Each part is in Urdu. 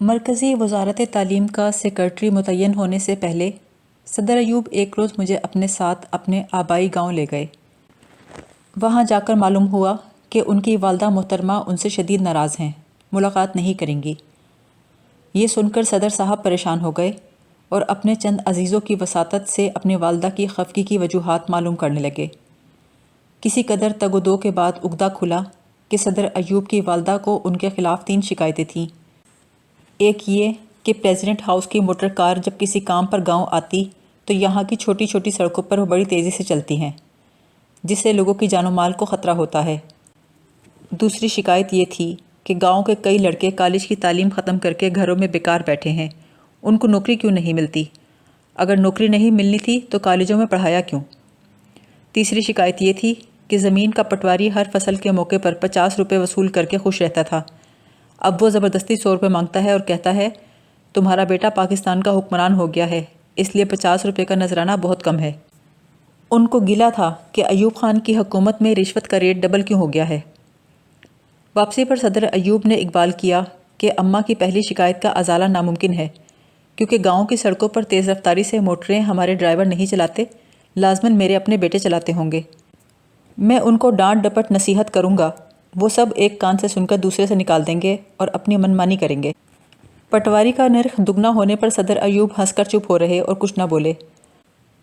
مرکزی وزارت تعلیم کا سیکرٹری متعین ہونے سے پہلے صدر ایوب ایک روز مجھے اپنے ساتھ اپنے آبائی گاؤں لے گئے۔ وہاں جا کر معلوم ہوا کہ ان کی والدہ محترمہ ان سے شدید ناراض ہیں، ملاقات نہیں کریں گی۔ یہ سن کر صدر صاحب پریشان ہو گئے اور اپنے چند عزیزوں کی وساطت سے اپنی والدہ کی خفگی کی وجوہات معلوم کرنے لگے۔ کسی قدر تگ و دو کے بعد عقدہ کھلا کہ صدر ایوب کی والدہ کو ان کے خلاف 3 شکایتیں تھیں۔ ایک یہ کہ پریزیڈنٹ ہاؤس کی موٹر کار جب کسی کام پر گاؤں آتی تو یہاں کی چھوٹی چھوٹی سڑکوں پر وہ بڑی تیزی سے چلتی ہیں، جس سے لوگوں کی جان و مال کو خطرہ ہوتا ہے۔ دوسری شکایت یہ تھی کہ گاؤں کے کئی لڑکے کالج کی تعلیم ختم کر کے گھروں میں بیکار بیٹھے ہیں، ان کو نوکری کیوں نہیں ملتی؟ اگر نوکری نہیں ملنی تھی تو کالجوں میں پڑھایا کیوں؟ تیسری شکایت یہ تھی کہ زمین کا پٹواری ہر فصل کے موقع پر 50 روپے وصول کر کے خوش رہتا تھا، اب وہ زبردستی 100 روپے مانگتا ہے اور کہتا ہے تمہارا بیٹا پاکستان کا حکمران ہو گیا ہے، اس لیے 50 روپے کا نذرانہ بہت کم ہے۔ ان کو گلہ تھا کہ ایوب خان کی حکومت میں رشوت کا ریٹ ڈبل کیوں ہو گیا ہے۔ واپسی پر صدر ایوب نے اقبال کیا کہ اماں کی پہلی شکایت کا ازالہ ناممکن ہے، کیونکہ گاؤں کی سڑکوں پر تیز رفتاری سے موٹریں ہمارے ڈرائیور نہیں چلاتے، لازماً میرے اپنے بیٹے چلاتے ہوں گے۔ میں ان کو ڈانٹ ڈپٹ نصیحت کروں گا، وہ سب ایک کان سے سن کر دوسرے سے نکال دیں گے اور اپنی منمانی کریں گے۔ پٹواری کا نرخ دگنا ہونے پر صدر ایوب ہنس کر چپ ہو رہے اور کچھ نہ بولے۔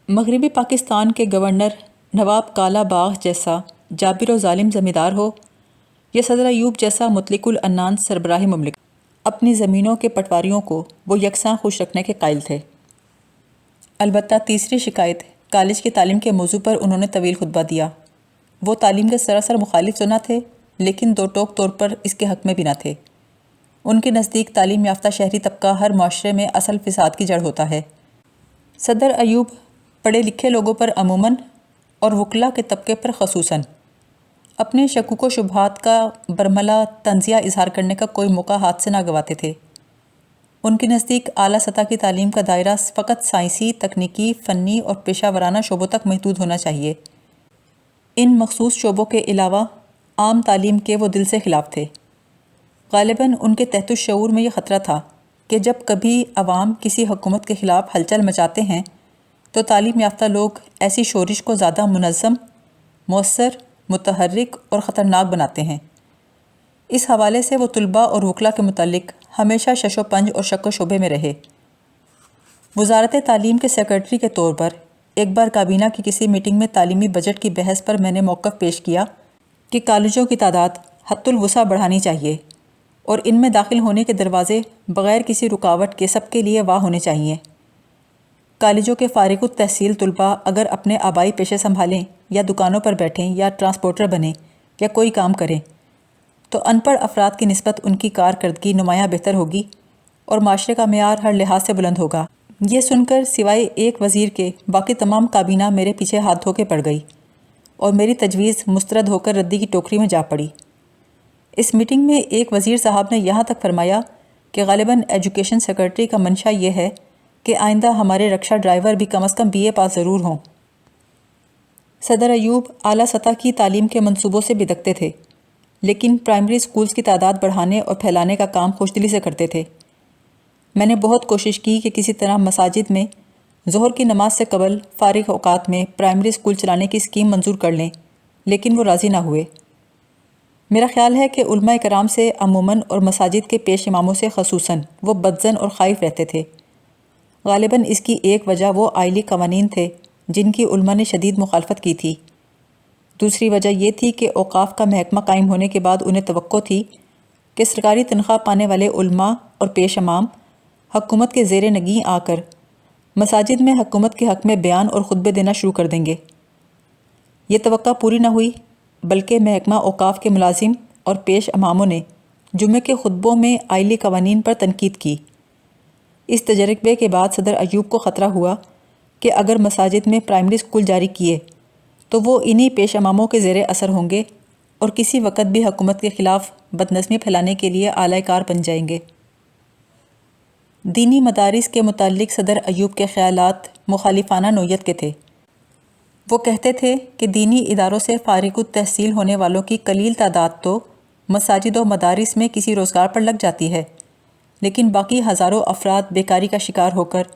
مغربی پاکستان کے گورنر نواب کالا باغ جیسا جابر و ظالم زمیندار ہو یا صدر ایوب جیسا مطلق العنان سربراہ مملکت، اپنی زمینوں کے پٹواریوں کو وہ یکساں خوش رکھنے کے قائل تھے۔ البتہ تیسری شکایت کالج کی تعلیم کے موضوع پر انہوں نے طویل خطبہ دیا۔ وہ تعلیم کے سراسر مخالف تو نہ تھے، لیکن دو ٹوک طور پر اس کے حق میں بھی نہ تھے۔ ان کے نزدیک تعلیم یافتہ شہری طبقہ ہر معاشرے میں اصل فساد کی جڑ ہوتا ہے۔ صدر ایوب پڑھے لکھے لوگوں پر عموماً اور وکلاء کے طبقے پر خصوصاً اپنے شکوک و شبہات کا برملا طنزیہ اظہار کرنے کا کوئی موقع ہاتھ سے نہ گواتے تھے۔ ان کے نزدیک اعلیٰ سطح کی تعلیم کا دائرہ فقط سائنسی، تکنیکی، فنی اور پیشہ ورانہ شعبوں تک محدود ہونا چاہیے۔ ان مخصوص شعبوں کے علاوہ عام تعلیم کے وہ دل سے خلاف تھے۔ غالباً ان کے تحت الشعور میں یہ خطرہ تھا کہ جب کبھی عوام کسی حکومت کے خلاف ہلچل مچاتے ہیں تو تعلیم یافتہ لوگ ایسی شورش کو زیادہ منظم، مؤثر، متحرک اور خطرناک بناتے ہیں۔ اس حوالے سے وہ طلباء اور وکلاء کے متعلق ہمیشہ شش و پنج اور شک و شبے میں رہے۔ وزارت تعلیم کے سیکرٹری کے طور پر ایک بار کابینہ کی کسی میٹنگ میں تعلیمی بجٹ کی بحث پر میں نے موقف پیش کیا کہ کالجوں کی تعداد حد الوسع بڑھانی چاہیے اور ان میں داخل ہونے کے دروازے بغیر کسی رکاوٹ کے سب کے لیے واہ ہونے چاہیے۔ کالجوں کے فارغ التحصیل طلباء اگر اپنے آبائی پیشے سنبھالیں یا دکانوں پر بیٹھیں یا ٹرانسپورٹر بنیں یا کوئی کام کریں تو ان پڑھ افراد کی نسبت ان کی کارکردگی نمایاں بہتر ہوگی اور معاشرے کا معیار ہر لحاظ سے بلند ہوگا۔ یہ سن کر سوائے ایک وزیر کے باقی تمام کابینہ میرے پیچھے ہاتھ دھو کے پڑ گئی اور میری تجویز مسترد ہو کر ردی کی ٹوکری میں جا پڑی۔ اس میٹنگ میں ایک وزیر صاحب نے یہاں تک فرمایا کہ غالباً ایجوکیشن سیکرٹری کا منشا یہ ہے کہ آئندہ ہمارے رکشا ڈرائیور بھی کم از کم BA پاس ضرور ہوں۔ صدر ایوب اعلیٰ سطح کی تعلیم کے منصوبوں سے بدکتے تھے، لیکن پرائمری سکولز کی تعداد بڑھانے اور پھیلانے کا کام خوشدلی سے کرتے تھے۔ میں نے بہت کوشش کی کہ کسی طرح مساجد میں ظہر کی نماز سے قبل فارغ اوقات میں پرائمری سکول چلانے کی اسکیم منظور کر لیں، لیکن وہ راضی نہ ہوئے۔ میرا خیال ہے کہ علماء کرام سے عموماً اور مساجد کے پیش اماموں سے خصوصاً وہ بدظن اور خائف رہتے تھے۔ غالباً اس کی ایک وجہ وہ آئلی قوانین تھے جن کی علماء نے شدید مخالفت کی تھی۔ دوسری وجہ یہ تھی کہ اوقاف کا محکمہ قائم ہونے کے بعد انہیں توقع تھی کہ سرکاری تنخواہ پانے والے علماء اور پیش امام حکومت کے زیر نگیں آ کر مساجد میں حکومت کے حق میں بیان اور خطبے دینا شروع کر دیں گے۔ یہ توقع پوری نہ ہوئی، بلکہ محکمہ اوقاف کے ملازم اور پیش اماموں نے جمعے کے خطبوں میں آئلی قوانین پر تنقید کی۔ اس تجربے کے بعد صدر ایوب کو خطرہ ہوا کہ اگر مساجد میں پرائمری سکول جاری کیے تو وہ انہی پیش اماموں کے زیر اثر ہوں گے اور کسی وقت بھی حکومت کے خلاف بدنظمی پھیلانے کے لیے اعلی کار بن جائیں گے۔ دینی مدارس کے متعلق صدر ایوب کے خیالات مخالفانہ نوعیت کے تھے۔ وہ کہتے تھے کہ دینی اداروں سے فارغ التحصیل ہونے والوں کی قلیل تعداد تو مساجد و مدارس میں کسی روزگار پر لگ جاتی ہے، لیکن باقی ہزاروں افراد بیکاری کا شکار ہو کر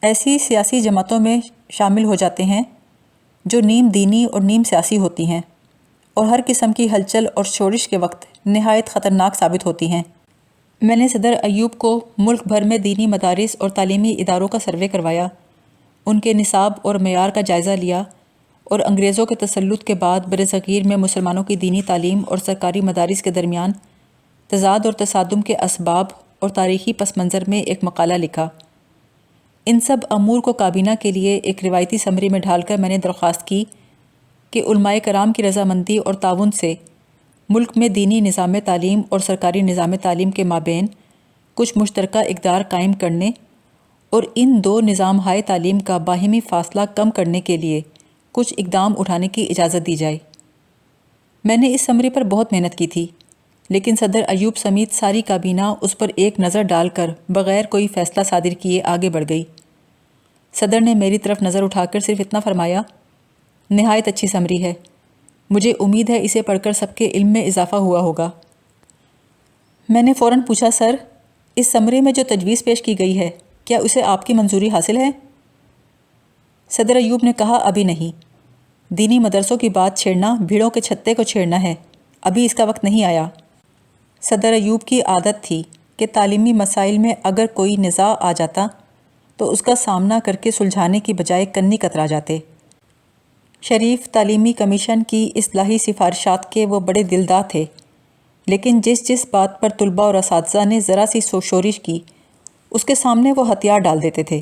ایسی سیاسی جماعتوں میں شامل ہو جاتے ہیں جو نیم دینی اور نیم سیاسی ہوتی ہیں اور ہر قسم کی ہلچل اور شورش کے وقت نہایت خطرناک ثابت ہوتی ہیں۔ میں نے صدر ایوب کو ملک بھر میں دینی مدارس اور تعلیمی اداروں کا سروے کروایا، ان کے نصاب اور معیار کا جائزہ لیا اور انگریزوں کے تسلط کے بعد برصغیر میں مسلمانوں کی دینی تعلیم اور سرکاری مدارس کے درمیان تضاد اور تصادم کے اسباب اور تاریخی پس منظر میں ایک مقالہ لکھا۔ ان سب امور کو کابینہ کے لیے ایک روایتی سمری میں ڈھال کر میں نے درخواست کی کہ علماء کرام کی رضامندی اور تعاون سے ملک میں دینی نظام تعلیم اور سرکاری نظام تعلیم کے مابین کچھ مشترکہ اقدار قائم کرنے اور ان دو نظام ہائے تعلیم کا باہمی فاصلہ کم کرنے کے لیے کچھ اقدام اٹھانے کی اجازت دی جائے۔ میں نے اس سمری پر بہت محنت کی تھی، لیکن صدر ایوب سمیت ساری کابینہ اس پر ایک نظر ڈال کر بغیر کوئی فیصلہ صادر کیے آگے بڑھ گئی۔ صدر نے میری طرف نظر اٹھا کر صرف اتنا فرمایا، نہایت اچھی سمری ہے، مجھے امید ہے اسے پڑھ کر سب کے علم میں اضافہ ہوا ہوگا۔ میں نے فوراً پوچھا، سر، اس سمری میں جو تجویز پیش کی گئی ہے کیا اسے آپ کی منظوری حاصل ہے؟ صدر ایوب نے کہا، ابھی نہیں، دینی مدرسوں کی بات چھیڑنا بھیڑوں کے چھتے کو چھیڑنا ہے، ابھی اس کا وقت نہیں آیا۔ صدر ایوب کی عادت تھی کہ تعلیمی مسائل میں اگر کوئی نزاع آ جاتا تو اس کا سامنا کر کے سلجھانے کی بجائے کنی کترا جاتے۔ شریف تعلیمی کمیشن کی اصلاحی سفارشات کے وہ بڑے دلدار تھے، لیکن جس بات پر طلباء اور اساتذہ نے ذرا سی شورش کی اس کے سامنے وہ ہتھیار ڈال دیتے تھے۔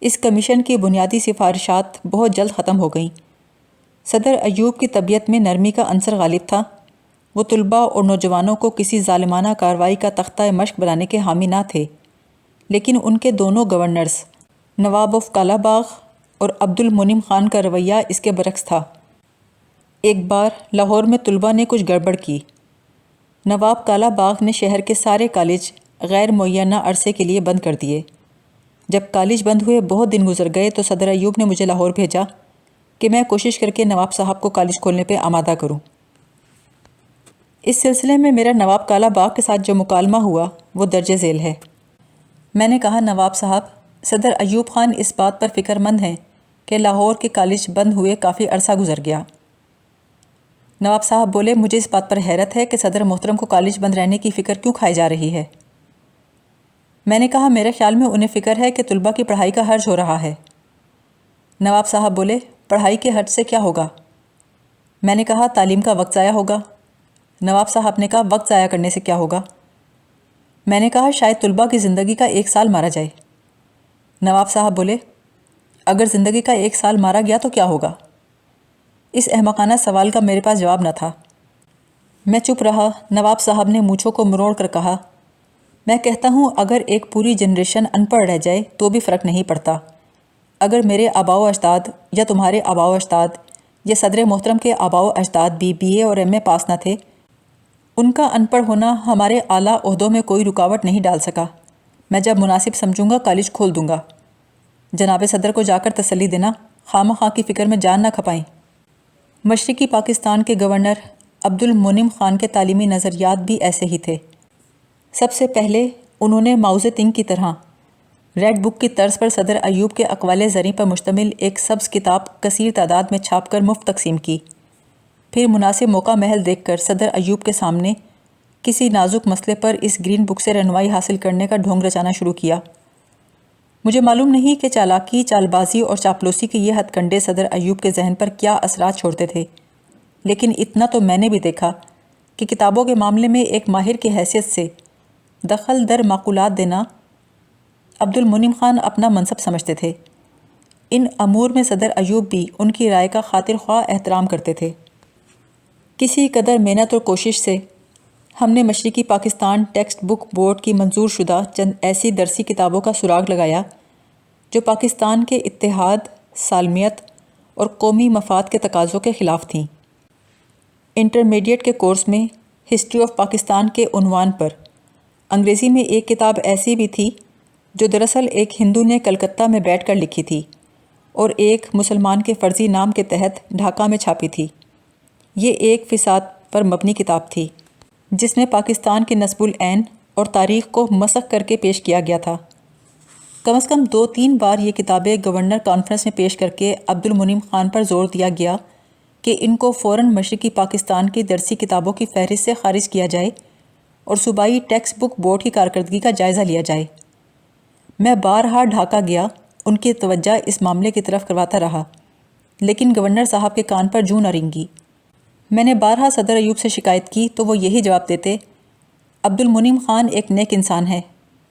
اس کمیشن کی بنیادی سفارشات بہت جلد ختم ہو گئیں۔ صدر ایوب کی طبیعت میں نرمی کا عنصر غالب تھا، وہ طلباء اور نوجوانوں کو کسی ظالمانہ کارروائی کا تختہ مشق بنانے کے حامی نہ تھے، لیکن ان کے دونوں governors Nawab of Kala Bagh اور عبد المنعم خان کا رویہ اس کے برعکس تھا۔ ایک بار لاہور میں طلباء نے کچھ گڑبڑ کی۔ نواب کالا باغ نے شہر کے سارے کالج غیر معینہ عرصے کے لیے بند کر دیے۔ جب کالج بند ہوئے بہت دن گزر گئے تو صدر ایوب نے مجھے لاہور بھیجا کہ میں کوشش کر کے نواب صاحب کو کالج کھولنے پہ آمادہ کروں۔ اس سلسلے میں میرا نواب کالا باغ کے ساتھ جو مکالمہ ہوا وہ درج ذیل ہے۔ میں نے کہا، نواب صاحب، صدر ایوب خان اس بات پر فکر مند ہیں کہ لاہور کے کالج بند ہوئے کافی عرصہ گزر گیا۔ نواب صاحب بولے، مجھے اس بات پر حیرت ہے کہ صدر محترم کو کالج بند رہنے کی فکر کیوں کھائی جا رہی ہے؟ میں نے کہا، میرے خیال میں انہیں فکر ہے کہ طلباء کی پڑھائی کا حرج ہو رہا ہے۔ نواب صاحب بولے، پڑھائی کے حرج سے کیا ہوگا؟ میں نے کہا، تعلیم کا وقت ضائع ہوگا۔ نواب صاحب نے کہا، وقت ضائع کرنے سے کیا ہوگا؟ میں نے کہا، شاید طلباء کی زندگی کا 1 سال مارا جائے۔ نواب صاحب بولے، اگر زندگی کا 1 سال مارا گیا تو کیا ہوگا؟ اس احمقانہ سوال کا میرے پاس جواب نہ تھا۔ میں چپ رہا۔ نواب صاحب نے مونچھوں کو مروڑ کر کہا، میں کہتا ہوں اگر ایک پوری جنریشن ان پڑھ رہ جائے تو بھی فرق نہیں پڑتا۔ اگر میرے آباء و اجداد یا تمہارے آباء و اجداد یا صدر محترم کے آباء و اجداد بھی BA اور MA پاس نہ تھے، ان کا ان پڑھ ہونا ہمارے اعلیٰ عہدوں میں کوئی رکاوٹ نہیں ڈال سکا۔ میں جب مناسب سمجھوں گا کالج کھول دوں گا۔ جناب صدر کو جا کر تسلی دینا، خواہ کی فکر میں جان نہ کھپائیں۔ مشرقی پاکستان کے گورنر عبد المنعم خان کے تعلیمی نظریات بھی ایسے ہی تھے۔ سب سے پہلے انہوں نے ماؤ زیدونگ کی طرح ریڈ بک کی طرز پر صدر ایوب کے اقوال زرعی پر مشتمل ایک سبز کتاب کثیر تعداد میں چھاپ کر مفت تقسیم کی۔ پھر مناسب موقع محل دیکھ کر صدر ایوب کے سامنے کسی نازک مسئلے پر اس گرین بک سے رہنمائی حاصل کرنے کا ڈھونگ رچانا شروع کیا۔ مجھے معلوم نہیں کہ چالاکی، چال بازی اور چاپلوسی کے یہ ہتھ کنڈے صدر ایوب کے ذہن پر کیا اثرات چھوڑتے تھے، لیکن اتنا تو میں نے بھی دیکھا کہ کتابوں کے معاملے میں ایک ماہر کی حیثیت سے دخل در معقولات دینا عبد المنعم خان اپنا منصب سمجھتے تھے۔ ان امور میں صدر ایوب بھی ان کی رائے کا خاطر خواہ احترام کرتے تھے۔ کسی قدر محنت اور کوشش سے ہم نے مشرقی پاکستان ٹیکسٹ بک بورڈ کی منظور شدہ چند ایسی درسی کتابوں کا سراغ لگایا جو پاکستان کے اتحاد، سالمیت اور قومی مفاد کے تقاضوں کے خلاف تھیں۔ انٹرمیڈیٹ کے کورس میں ہسٹری آف پاکستان کے عنوان پر انگریزی میں ایک کتاب ایسی بھی تھی جو دراصل ایک ہندو نے کلکتہ میں بیٹھ کر لکھی تھی اور ایک مسلمان کے فرضی نام کے تحت ڈھاکہ میں چھاپی تھی۔ یہ ایک فساد پر مبنی کتاب تھی جس میں پاکستان کے نصب العین اور تاریخ کو مسخ کر کے پیش کیا گیا تھا۔ کم از کم 2-3 بار یہ کتابیں گورنر کانفرنس میں پیش کر کے عبد المنعم خان پر زور دیا گیا کہ ان کو فوراً مشرقی پاکستان کی درسی کتابوں کی فہرست سے خارج کیا جائے اور صوبائی ٹیکسٹ بک بورڈ کی کارکردگی کا جائزہ لیا جائے۔ میں بارہا ڈھاکہ گیا، ان کی توجہ اس معاملے کی طرف کرواتا رہا، لیکن گورنر صاحب کے کان پر جوں نہ رینگی۔ میں نے بارہا صدر ایوب سے شکایت کی تو وہ یہی جواب دیتے، عبد المنعم خان ایک نیک انسان ہے،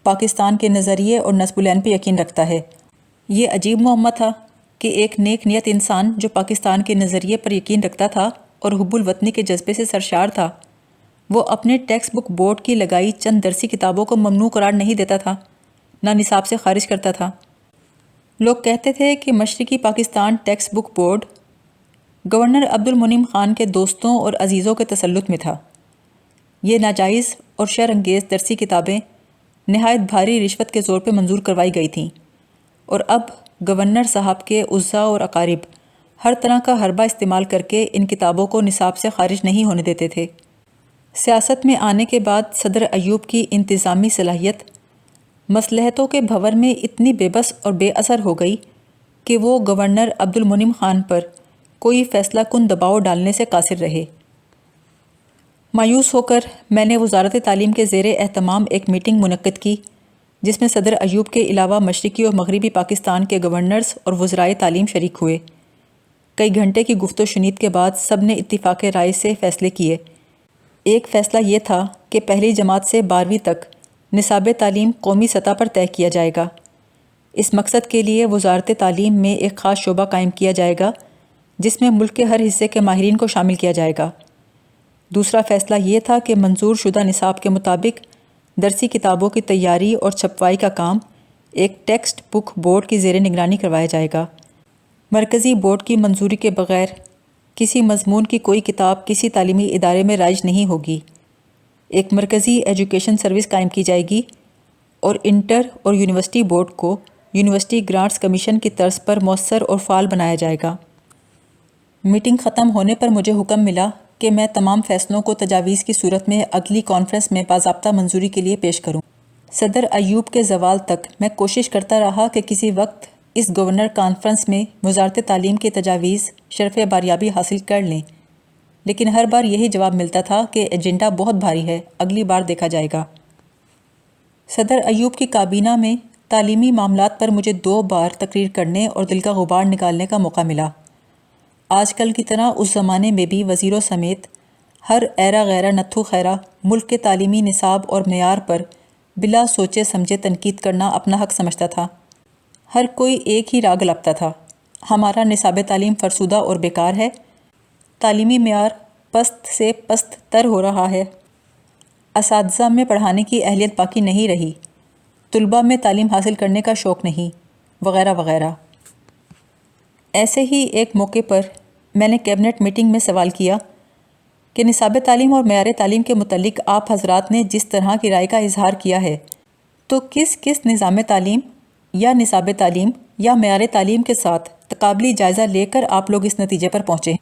پاکستان کے نظریے اور نصب العین پہ یقین رکھتا ہے۔ یہ عجیب معمہ تھا کہ ایک نیک نیت انسان جو پاکستان کے نظریے پر یقین رکھتا تھا اور حب الوطنی کے جذبے سے سرشار تھا، وہ اپنے ٹیکسٹ بک بورڈ کی لگائی چند درسی کتابوں کو ممنوع قرار نہیں دیتا تھا، نہ نصاب سے خارج کرتا تھا۔ لوگ کہتے تھے کہ مشرقی Pakistan text book board governor عبد المنعم خان کے دوستوں اور عزیزوں کے تسلط میں تھا۔ یہ ناجائز اور شر انگیز درسی کتابیں نہایت بھاری رشوت کے زور پہ منظور کروائی گئی تھیں، اور اب گورنر صاحب کے اعزاء اور اقارب ہر طرح کا حربہ استعمال کر کے ان کتابوں کو نصاب سے خارج نہیں ہونے دیتے تھے۔ سیاست میں آنے کے بعد صدر ایوب کی انتظامی صلاحیت مصلحتوں کے بھنور میں اتنی بے بس اور بے اثر ہو گئی کہ وہ گورنر عبد المنعم خان پر کوئی فیصلہ کن دباؤ ڈالنے سے قاصر رہے۔ مایوس ہو کر میں نے وزارت تعلیم کے زیر اہتمام ایک میٹنگ منعقد کی، جس میں صدر ایوب کے علاوہ مشرقی اور مغربی پاکستان کے گورنرز اور وزرائے تعلیم شریک ہوئے۔ کئی گھنٹے کی گفت و شنید کے بعد سب نے اتفاق رائے سے فیصلے کیے۔ ایک فیصلہ یہ تھا کہ پہلی جماعت سے 12ویں تک نصاب تعلیم قومی سطح پر طے کیا جائے گا۔ اس مقصد کے لیے وزارت تعلیم میں ایک خاص شعبہ قائم کیا جائے گا، جس میں ملک کے ہر حصے کے ماہرین کو شامل کیا جائے گا۔ دوسرا فیصلہ یہ تھا کہ منظور شدہ نصاب کے مطابق درسی کتابوں کی تیاری اور چھپوائی کا کام ایک ٹیکسٹ بک بورڈ کی زیر نگرانی کروایا جائے گا۔ مرکزی بورڈ کی منظوری کے بغیر کسی مضمون کی کوئی کتاب کسی تعلیمی ادارے میں رائج نہیں ہوگی۔ ایک مرکزی ایجوکیشن سروس قائم کی جائے گی اور انٹر اور یونیورسٹی بورڈ کو یونیورسٹی گرانٹس کمیشن کی طرز پر مؤثر اور فعال بنایا جائے گا۔ میٹنگ ختم ہونے پر مجھے حکم ملا کہ میں تمام فیصلوں کو تجاویز کی صورت میں اگلی کانفرنس میں باضابطہ منظوری کے لیے پیش کروں۔ صدر ایوب کے زوال تک میں کوشش کرتا رہا کہ کسی وقت اس گورنر کانفرنس میں وزارت تعلیم کی تجاویز شرف باریابی حاصل کر لیں، لیکن ہر بار یہی جواب ملتا تھا کہ ایجنڈا بہت بھاری ہے، اگلی بار دیکھا جائے گا۔ صدر ایوب کی کابینہ میں تعلیمی معاملات پر مجھے 2 بار تقریر کرنے اور دل کا غبار نکالنے کا موقع ملا۔ آج کل کی طرح اس زمانے میں بھی وزیروں سمیت ہر ایرا غیرہ نتھو خیرہ ملک کے تعلیمی نصاب اور معیار پر بلا سوچے سمجھے تنقید کرنا اپنا حق سمجھتا تھا۔ ہر کوئی ایک ہی راگ لپتا تھا، ہمارا نصاب تعلیم فرسودہ اور بیکار ہے، تعلیمی معیار پست سے پست تر ہو رہا ہے، اساتذہ میں پڑھانے کی اہلیت باقی نہیں رہی، طلباء میں تعلیم حاصل کرنے کا شوق نہیں، وغیرہ وغیرہ۔ ایسے ہی ایک موقع پر میں نے کیبنٹ میٹنگ میں سوال کیا کہ نصاب تعلیم اور معیار تعلیم کے متعلق آپ حضرات نے جس طرح کی رائے کا اظہار کیا ہے، تو کس نظام تعلیم یا نصاب تعلیم یا معیار تعلیم کے ساتھ تقابلی جائزہ لے کر آپ لوگ اس نتیجے پر پہنچے؟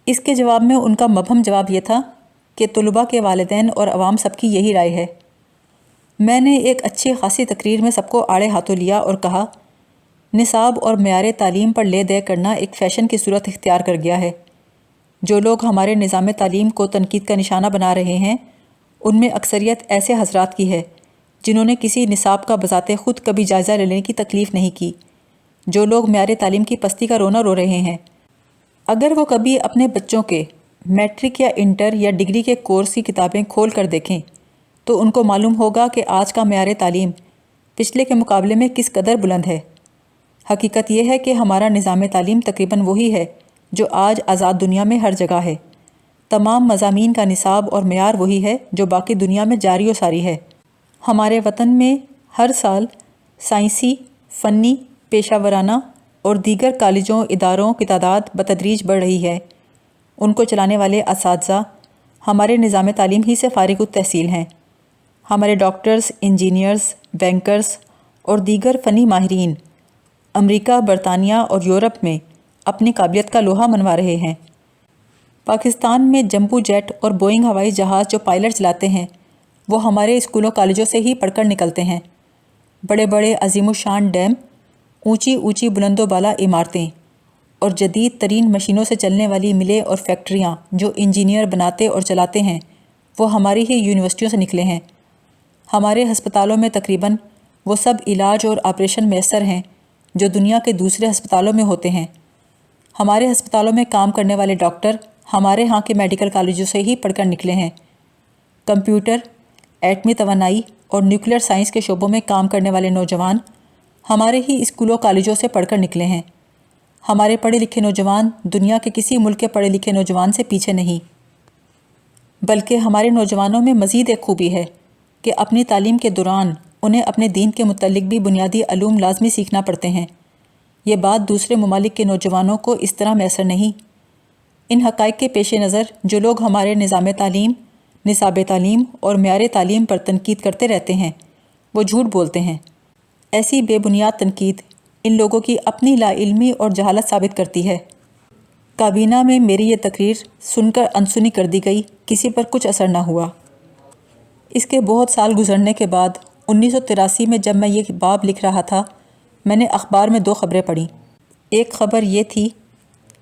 اس کے جواب میں ان کا مبہم جواب یہ تھا کہ طلباء کے والدین اور عوام سب کی یہی رائے ہے۔ میں نے ایک اچھی خاصی تقریر میں سب کو آڑے ہاتھوں لیا اور کہا، نصاب اور معیار تعلیم پر لے دے کرنا ایک فیشن کی صورت اختیار کر گیا ہے۔ جو لوگ ہمارے نظام تعلیم کو تنقید کا نشانہ بنا رہے ہیں، ان میں اکثریت ایسے حضرات کی ہے جنہوں نے کسی نصاب کا بذات خود کبھی جائزہ لینے کی تکلیف نہیں کی، جو لوگ معیار تعلیم کی پستی کا رونا رو رہے ہیں۔ اگر وہ کبھی اپنے بچوں کے میٹرک یا انٹر یا ڈگری کے کورس کی کتابیں کھول کر دیکھیں تو ان کو معلوم ہوگا کہ آج کا معیار تعلیم پچھلے کے مقابلے میں کس قدر بلند ہے۔ حقیقت یہ ہے کہ ہمارا نظام تعلیم تقریباً وہی ہے جو آج آزاد دنیا میں ہر جگہ ہے۔ تمام مضامین کا نصاب اور معیار وہی ہے جو باقی دنیا میں جاری و ساری ہے۔ ہمارے وطن میں ہر سال سائنسی، فنی، پیشہ ورانہ اور دیگر کالجوں اداروں کی تعداد بتدریج بڑھ رہی ہے۔ ان کو چلانے والے اساتذہ ہمارے نظام تعلیم ہی سے فارغ التحصیل ہیں۔ ہمارے ڈاکٹرز، انجینئرز، بینکرز اور دیگر فنی ماہرین امریکہ، برطانیہ اور یورپ میں اپنی قابلیت کا لوہا منوا رہے ہیں۔ پاکستان میں جمبو جیٹ اور بوئنگ ہوائی جہاز جو پائلٹ چلاتے ہیں، وہ ہمارے اسکولوں کالجوں سے ہی پڑھ کر نکلتے ہیں۔ بڑے بڑے عظیم الشان ڈیم، اونچی اونچی بلند و بالا عمارتیں اور جدید ترین مشینوں سے چلنے والی ملیں اور فیکٹریاں جو انجینئر بناتے اور چلاتے ہیں وہ ہماری ہی یونیورسٹیوں سے نکلے ہیں۔ ہمارے ہسپتالوں میں تقریباً وہ سب علاج اور آپریشن میسر ہیں جو دنیا کے دوسرے ہسپتالوں میں ہوتے ہیں۔ ہمارے ہسپتالوں میں کام کرنے والے ڈاکٹر ہمارے ہاں کے میڈیکل کالجوں سے ہی پڑھ کر نکلے ہیں۔ کمپیوٹر، ایٹمی توانائی اور نیوکلیئر سائنس کے شعبوں میں کام کرنے والے نوجوان ہمارے ہی اسکولوں کالجوں سے پڑھ کر نکلے ہیں۔ ہمارے پڑھے لکھے نوجوان دنیا کے کسی ملک کے پڑھے لکھے نوجوان سے پیچھے نہیں، بلکہ ہمارے نوجوانوں میں مزید ایک خوبی ہے کہ اپنی تعلیم کے دوران انہیں اپنے دین کے متعلق بھی بنیادی علوم لازمی سیکھنا پڑتے ہیں۔ یہ بات دوسرے ممالک کے نوجوانوں کو اس طرح میسر نہیں۔ ان حقائق کے پیش نظر جو لوگ ہمارے نظام تعلیم، نصاب تعلیم اور معیار تعلیم پر تنقید کرتے رہتے ہیں وہ جھوٹ بولتے ہیں۔ ایسی بے بنیاد تنقید ان لوگوں کی اپنی لا علمی اور جہالت ثابت کرتی ہے۔ کابینہ میں میری یہ تقریر سن کر انسنی کر دی گئی، کسی پر کچھ اثر نہ ہوا۔ اس کے بہت سال گزرنے کے بعد 1983 میں جب میں یہ باب لکھ رہا تھا میں نے اخبار میں 2 خبریں پڑھیں۔ ایک خبر یہ تھی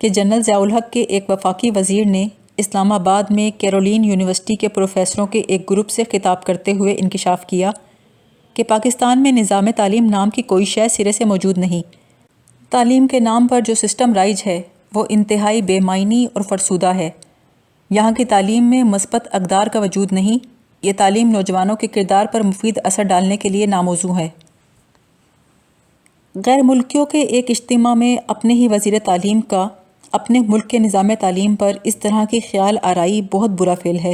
کہ جنرل ضیاء الحق کے ایک وفاقی وزیر نے اسلام آباد میں کیرولین یونیورسٹی کے پروفیسروں کے ایک گروپ سے خطاب کرتے ہوئے انکشاف کیا کہ پاکستان میں نظام تعلیم نام کی کوئی شے سرے سے موجود نہیں۔ تعلیم کے نام پر جو سسٹم رائج ہے وہ انتہائی بے معنی اور فرسودہ ہے۔ یہاں کی تعلیم میں مثبت اقدار کا وجود نہیں، یہ تعلیم نوجوانوں کے کردار پر مفید اثر ڈالنے کے لیے ناموزوں ہے۔ غیر ملکیوں کے ایک اجتماع میں اپنے ہی وزیر تعلیم کا اپنے ملک کے نظام تعلیم پر اس طرح کی خیال آرائی بہت برا فعل ہے۔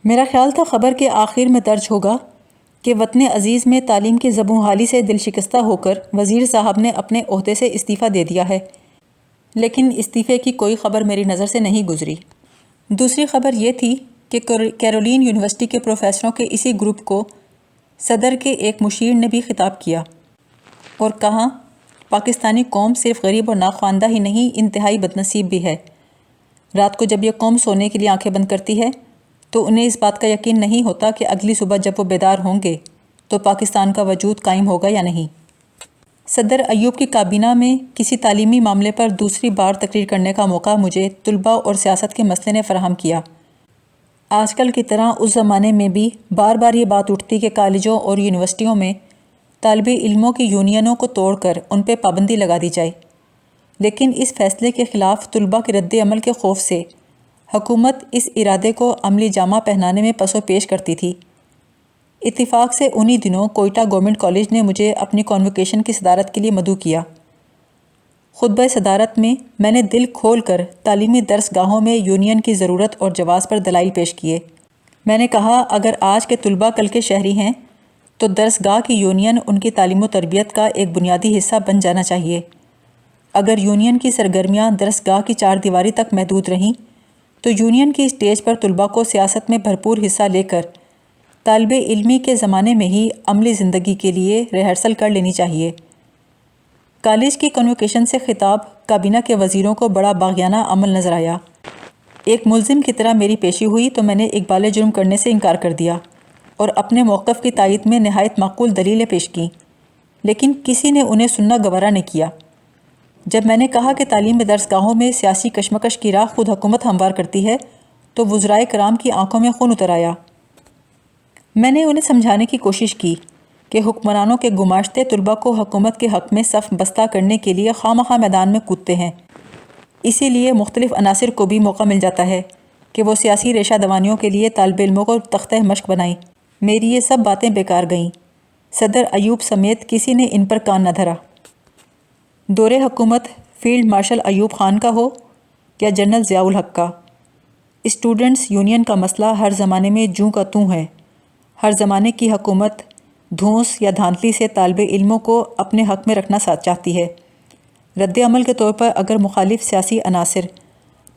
میرا خیال تھا خبر کے آخر میں درج ہوگا کہ وطن عزیز میں تعلیم کی زبوں حالی سے دل شکستہ ہو کر وزیر صاحب نے اپنے عہدے سے استعفیٰ دے دیا ہے، لیکن استعفے کی کوئی خبر میری نظر سے نہیں گزری۔ دوسری خبر یہ تھی کہ کیرولین یونیورسٹی کے پروفیسروں کے اسی گروپ کو صدر کے ایک مشیر نے بھی خطاب کیا اور کہا پاکستانی قوم صرف غریب اور ناخواندہ ہی نہیں، انتہائی بدنصیب بھی ہے۔ رات کو جب یہ قوم سونے کے لیے آنکھیں بند کرتی ہے تو انہیں اس بات کا یقین نہیں ہوتا کہ اگلی صبح جب وہ بیدار ہوں گے تو پاکستان کا وجود قائم ہوگا یا نہیں۔ صدر ایوب کی کابینہ میں کسی تعلیمی معاملے پر دوسری بار تقریر کرنے کا موقع مجھے طلباء اور سیاست کے مسئلے نے فراہم کیا۔ آج کل کی طرح اس زمانے میں بھی بار بار یہ بات اٹھتی کہ کالجوں اور یونیورسٹیوں میں طالب علموں کی یونینوں کو توڑ کر ان پہ پابندی لگا دی جائے، لیکن اس فیصلے کے خلاف طلباء کے رد عمل کے خوف سے حکومت اس ارادے کو عملی جامہ پہنانے میں پس و پیش کرتی تھی۔ اتفاق سے انہی دنوں کوئٹہ گورنمنٹ کالج نے مجھے اپنی کانوکیشن کی صدارت کے لیے مدعو کیا۔ خطبہ صدارت میں میں نے دل کھول کر تعلیمی درس گاہوں میں یونین کی ضرورت اور جواز پر دلائل پیش کیے۔ میں نے کہا اگر آج کے طلباء کل کے شہری ہیں تو درس گاہ کی یونین ان کی تعلیم و تربیت کا ایک بنیادی حصہ بن جانا چاہیے۔ اگر یونین کی سرگرمیاں درس گاہ کی 4 دیواری تک محدود رہیں تو یونین کی اسٹیج پر طلباء کو سیاست میں بھرپور حصہ لے کر طالب علمی کے زمانے میں ہی عملی زندگی کے لیے ریہرسل کر لینی چاہیے۔ کالج کی کنوکیشن سے خطاب کابینہ کے وزیروں کو بڑا باغیانہ عمل نظر آیا۔ ایک ملزم کی طرح میری پیشی ہوئی تو میں نے اقبال جرم کرنے سے انکار کر دیا اور اپنے موقف کی تائید میں نہایت معقول دلیلیں پیش کیں، لیکن کسی نے انہیں سننا گوارا نہیں کیا۔ جب میں نے کہا کہ تعلیم درس گاہوں میں سیاسی کشمکش کی راہ خود حکومت ہموار کرتی ہے تو وزرائے کرام کی آنکھوں میں خون اتر آیا۔ میں نے انہیں سمجھانے کی کوشش کی کہ حکمرانوں کے گماشتے طلباء کو حکومت کے حق میں صف بستہ کرنے کے لیے خواہ مخواہ میدان میں کودتے ہیں، اسی لیے مختلف عناصر کو بھی موقع مل جاتا ہے کہ وہ سیاسی ریشہ دوانیوں کے لیے طالب علموں کو تختہ مشق بنائیں۔ میری یہ سب باتیں بیکار گئیں۔ صدر ایوب سمیت کسی نے ان پر کان نہ دھرا۔ دور حکومت فیلڈ مارشل ایوب خان کا ہو یا جنرل ضیاء الحق کا، اسٹوڈنٹس یونین کا مسئلہ ہر زمانے میں جوں کا توں ہے۔ ہر زمانے کی حکومت دھونس یا دھاندلی سے طالب علموں کو اپنے حق میں رکھنا چاہتی ہے۔ رد عمل کے طور پر اگر مخالف سیاسی عناصر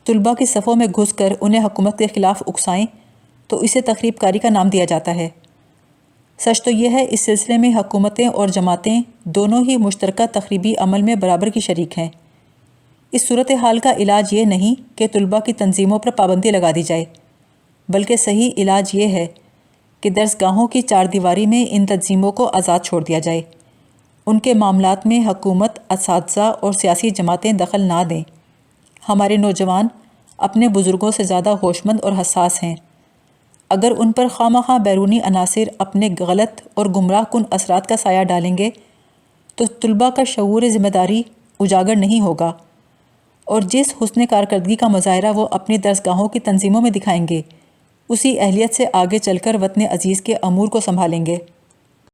طلباء کی صفوں میں گھس کر انہیں حکومت کے خلاف اکسائیں تو اسے تخریب کاری کا نام دیا جاتا ہے۔ سچ تو یہ ہے اس سلسلے میں حکومتیں اور جماعتیں دونوں ہی مشترکہ تخریبی عمل میں برابر کی شریک ہیں۔ اس صورتحال کا علاج یہ نہیں کہ طلباء کی تنظیموں پر پابندی لگا دی جائے، بلکہ صحیح علاج یہ ہے کہ درسگاہوں کی چار دیواری میں ان تنظیموں کو آزاد چھوڑ دیا جائے۔ ان کے معاملات میں حکومت، اساتذہ اور سیاسی جماعتیں دخل نہ دیں۔ ہمارے نوجوان اپنے بزرگوں سے زیادہ ہوشمند اور حساس ہیں۔ اگر ان پر خواہ مخواہ بیرونی عناصر اپنے غلط اور گمراہ کن اثرات کا سایہ ڈالیں گے تو طلباء کا شعور ذمہ داری اجاگر نہیں ہوگا، اور جس حسن کارکردگی کا مظاہرہ وہ اپنی درسگاہوں کی تنظیموں میں دکھائیں گے، اسی اہلیت سے آگے چل کر وطن عزیز کے امور کو سنبھالیں گے۔